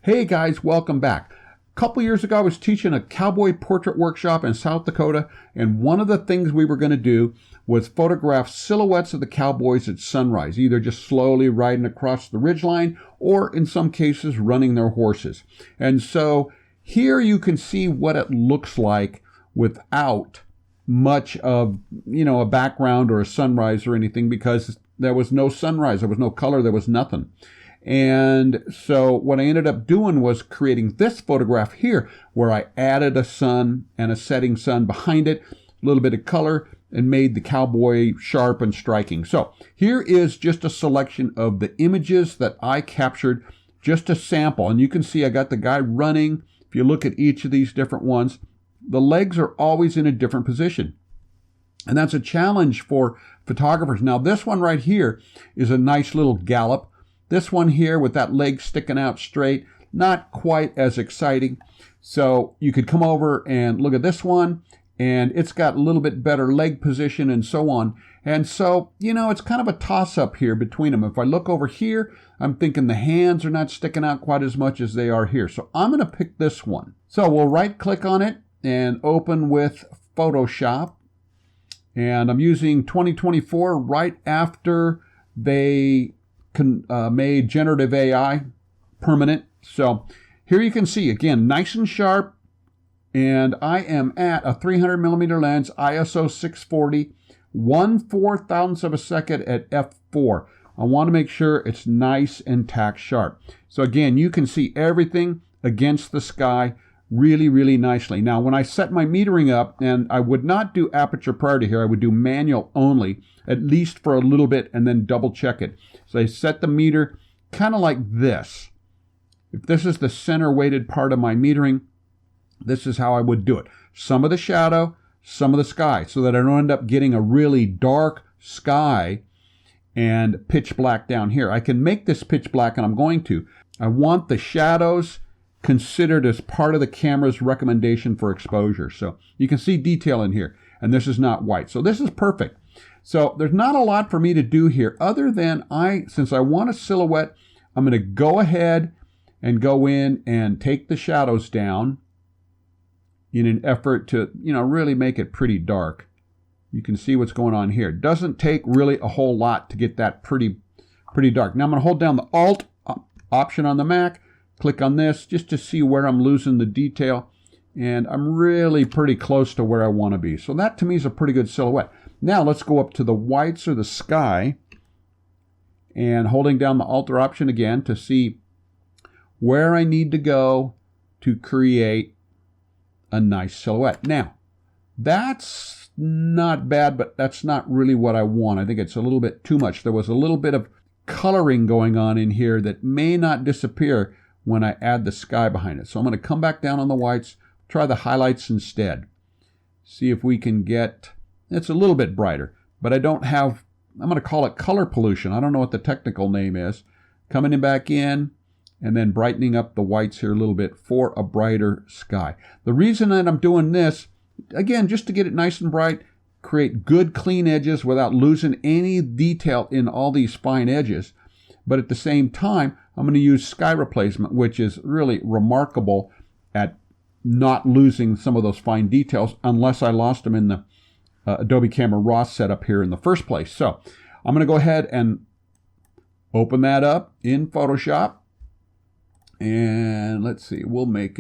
Hey guys, welcome back. A couple years ago, I was teaching a cowboy portrait workshop in South Dakota, and one of the things we were going to do was photograph silhouettes of the cowboys at sunrise, either just slowly riding across the ridgeline or in some cases running their horses. And so here you can see what it looks like without much of, a background or a sunrise or anything, because there was no sunrise, there was no color, there was nothing. And so what I ended up doing was creating this photograph here where I added a sun and a setting sun behind it, a little bit of color, and made the cowboy sharp and striking. So here is just a selection of the images that I captured, just a sample. And you can see I got the guy running. If you look at each of these different ones, the legs are always in a different position. And that's a challenge for photographers. Now this one right here is a nice little gallop. This one here with that leg sticking out straight, not quite as exciting. So you could come over and look at this one, and it's got a little bit better leg position and so on. And so, it's kind of a toss-up here between them. If I look over here, I'm thinking the hands are not sticking out quite as much as they are here. So I'm going to pick this one. So we'll right-click on it and open with Photoshop. And I'm using 2024 right after they made generative AI permanent. So here you can see, again, nice and sharp. And I am at a 300 millimeter lens, ISO 640, 1/4000th of a second at f4. I want to make sure it's nice and tack sharp. So again, you can see everything against the sky really, really nicely. Now, when I set my metering up, and I would not do aperture prior to here, I would do manual only, at least for a little bit, and then double check it. So I set the meter kind of like this. If this is the center weighted part of my metering, this is how I would do it. Some of the shadow, some of the sky, so that I don't end up getting a really dark sky and pitch black down here. I can make this pitch black, and I'm going to. I want the shadows considered as part of the camera's recommendation for exposure. So you can see detail in here, and this is not white. So this is perfect. So there's not a lot for me to do here other than since I want a silhouette, I'm going to go ahead and go in and take the shadows down in an effort to, really make it pretty dark. You can see what's going on here. It doesn't take really a whole lot to get that pretty dark. Now I'm going to hold down the Alt option on the Mac, click on this just to see where I'm losing the detail, and I'm really pretty close to where I want to be. So that to me is a pretty good silhouette. Now let's go up to the whites or the sky, and holding down the Alt option again to see where I need to go to create a nice silhouette. Now, that's not bad, but that's not really what I want. I think it's a little bit too much. There was a little bit of coloring going on in here that may not disappear when I add the sky behind it. So I'm going to come back down on the whites, try the highlights instead. See if we can get, it's a little bit brighter, but I don't have, I'm going to call it color pollution. I don't know what the technical name is. Coming back in and then brightening up the whites here a little bit for a brighter sky. The reason that I'm doing this, again, just to get it nice and bright, create good clean edges without losing any detail in all these fine edges. But at the same time, I'm going to use sky replacement, which is really remarkable at not losing some of those fine details unless I lost them in the Adobe Camera Raw setup here in the first place. So I'm going to go ahead and open that up in Photoshop. And let's see, we'll get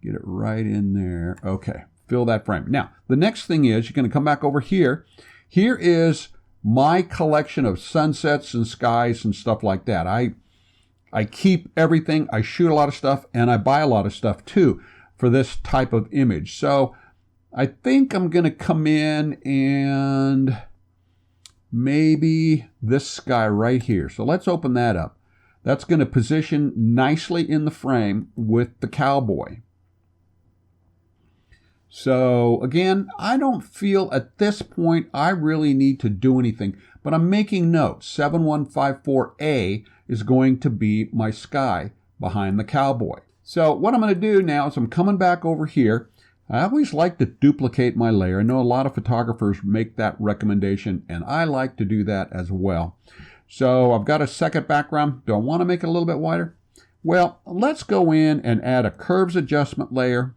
it right in there. Okay, fill that frame. Now, the next thing is you're going to come back over here. Here is my collection of sunsets and skies and stuff like that. I keep everything. I shoot a lot of stuff, and I buy a lot of stuff too for this type of image. So I think I'm going to come in and maybe this sky right here. So let's open that up. That's going to position nicely in the frame with the cowboy. So again, I don't feel at this point I really need to do anything, but I'm making notes. 7154A is going to be my sky behind the cowboy. So what I'm going to do now is I'm coming back over here. I always like to duplicate my layer. I know a lot of photographers make that recommendation, and I like to do that as well. So I've got a second background. Do I want to make it a little bit wider? Well, let's go in and add a curves adjustment layer.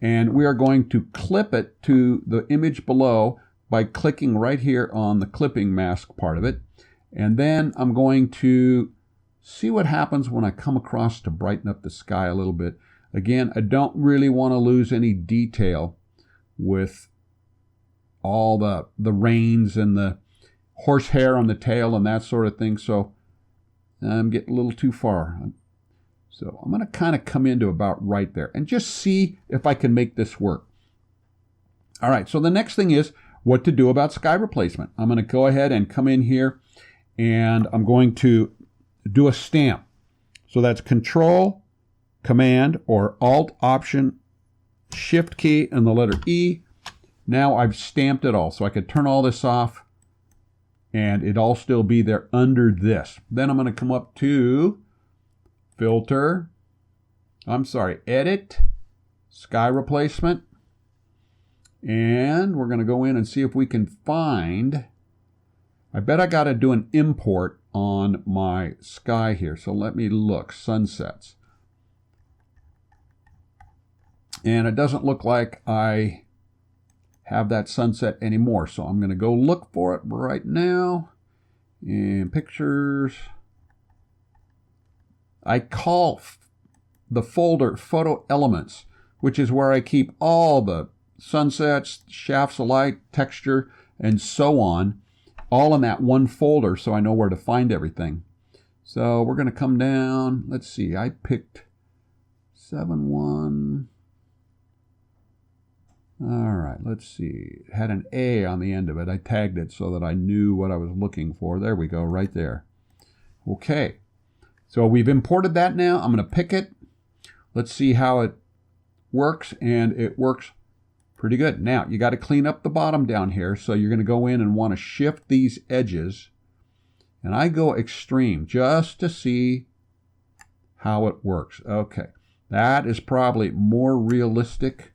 And we are going to clip it to the image below by clicking right here on the clipping mask part of it. And then I'm going to see what happens when I come across to brighten up the sky a little bit. Again, I don't really want to lose any detail with all the reins and the horsehair on the tail and that sort of thing. So I'm getting a little too far. So I'm going to kind of come into about right there and just see if I can make this work. All right, so the next thing is what to do about sky replacement. I'm going to go ahead and come in here and I'm going to do a stamp. So that's Control, Command, or Alt, Option, Shift key, and the letter E. Now I've stamped it all. So I could turn all this off and it'd all still be there under this. Then I'm going to come up to Edit, Sky Replacement. And we're going to go in and see if we can find, I bet I got to do an import on my sky here. So let me look, sunsets. And it doesn't look like I have that sunset anymore. So I'm going to go look for it right now in pictures. I call the folder Photo Elements, which is where I keep all the sunsets, shafts of light, texture, and so on, all in that one folder so I know where to find everything. So we're going to come down. Let's see. I picked 7.1. All right, let's see. It had an A on the end of it. I tagged it so that I knew what I was looking for. There we go, right there. Okay. So we've imported that now. I'm going to pick it. Let's see how it works, and it works pretty good. Now, you got to clean up the bottom down here, so you're going to go in and want to shift these edges. And I go extreme just to see how it works. Okay, that is probably more realistic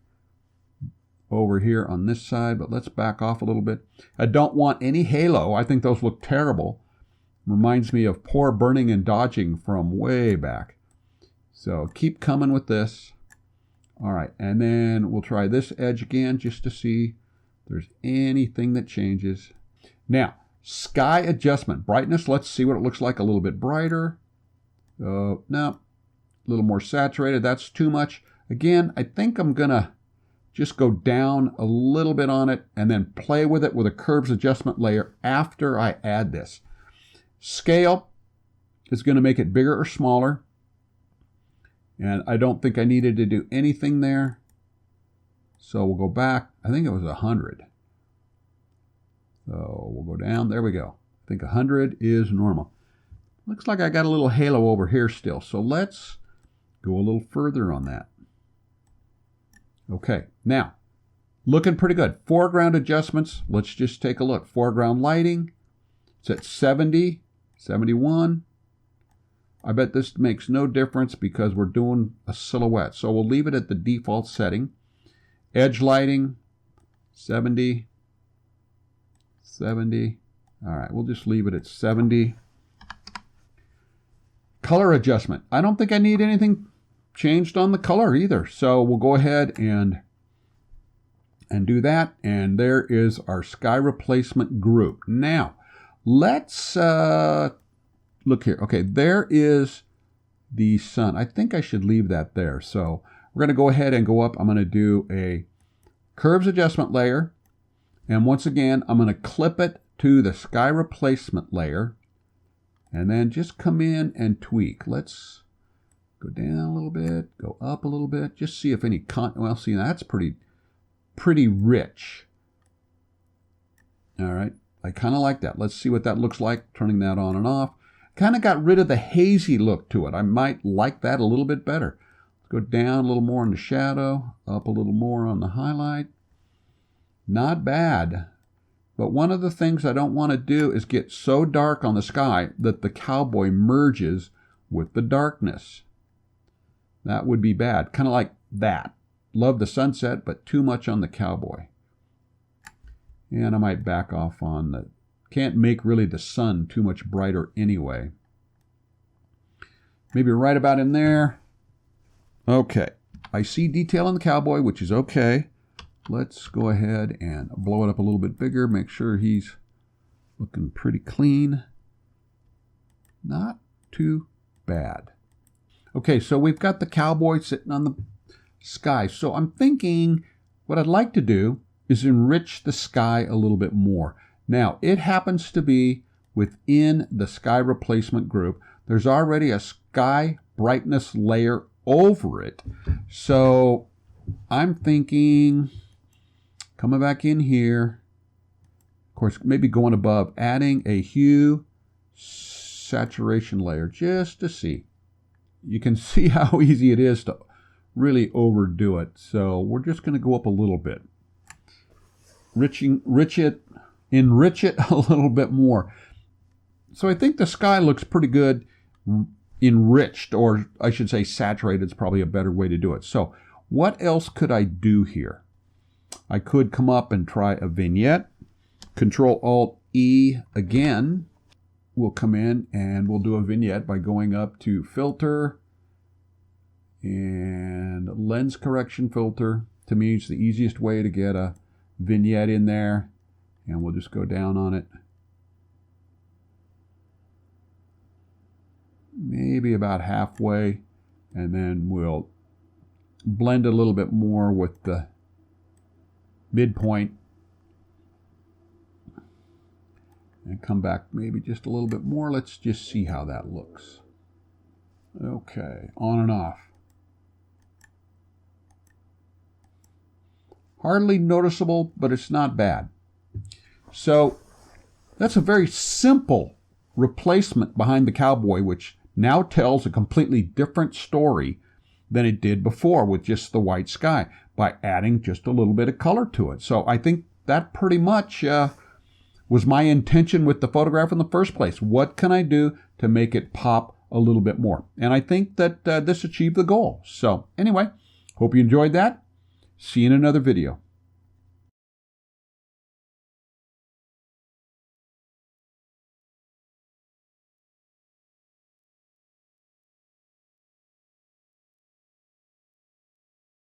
over here on this side, but let's back off a little bit. I don't want any halo. I think those look terrible. Reminds me of Poor Burning and Dodging from way back. So keep coming with this. All right, and then we'll try this edge again just to see if there's anything that changes. Now, sky adjustment, brightness. Let's see what it looks like a little bit brighter. No, a little more saturated. That's too much. Again, I think I'm going to just go down a little bit on it and then play with it with a curves adjustment layer after I add this. Scale is going to make it bigger or smaller. And I don't think I needed to do anything there. So we'll go back. I think it was 100. So we'll go down. There we go. I think 100 is normal. Looks like I got a little halo over here still. So let's go a little further on that. Okay, now, looking pretty good. Foreground adjustments, let's just take a look. Foreground lighting, it's at 70, 71. I bet this makes no difference because we're doing a silhouette. So we'll leave it at the default setting. Edge lighting, 70, 70. All right, we'll just leave it at 70. Color adjustment. I don't think I need anything changed on the color either. So we'll go ahead and do that. And there is our sky replacement group. Now, let's look here. Okay, there is the sun. I think I should leave that there. So we're going to go ahead and go up. I'm going to do a curves adjustment layer. And once again, I'm going to clip it to the sky replacement layer. And then just come in and tweak. Let's go down a little bit, go up a little bit, just see if any well, see, that's pretty rich. All right, I kind of like that. Let's see what that looks like, turning that on and off. Kind of got rid of the hazy look to it. I might like that a little bit better. Let's go down a little more in the shadow, up a little more on the highlight. Not bad. But one of the things I don't want to do is get so dark on the sky that the cowboy merges with the darkness. That would be bad. Kind of like that. Love the sunset, but too much on the cowboy. And I might back off on the... Can't make really the sun too much brighter anyway. maybe right about in there. Okay, I see detail on the cowboy, which is okay. Let's go ahead and blow it up a little bit bigger, make sure he's looking pretty clean. Not too bad. Okay, so we've got the cowboy sitting on the sky. So I'm thinking what I'd like to do is enrich the sky a little bit more. Now, it happens to be within the sky replacement group. There's already a sky brightness layer over it. So I'm thinking, coming back in here, of course, maybe going above, adding a hue saturation layer just to see. You can see how easy it is to really overdo it. So we're just going to go up a little bit. Enrich it a little bit more. So I think the sky looks pretty good enriched, or I should say saturated is probably a better way to do it. So what else could I do here? I could come up and try a vignette. Control-Alt-E again. We'll come in and we'll do a vignette by going up to Filter and Lens Correction Filter. To me, it's the easiest way to get a vignette in there. And we'll just go down on it. Maybe about halfway. And then we'll blend a little bit more with the midpoint. And come back maybe just a little bit more. Let's just see how that looks. Okay, on and off. Hardly noticeable, but it's not bad. So that's a very simple replacement behind the cowboy, which now tells a completely different story than it did before with just the white sky by adding just a little bit of color to it. So I think that pretty much was my intention with the photograph in the first place. What can I do to make it pop a little bit more? And I think that this achieved the goal. So anyway, hope you enjoyed that. See you in another video.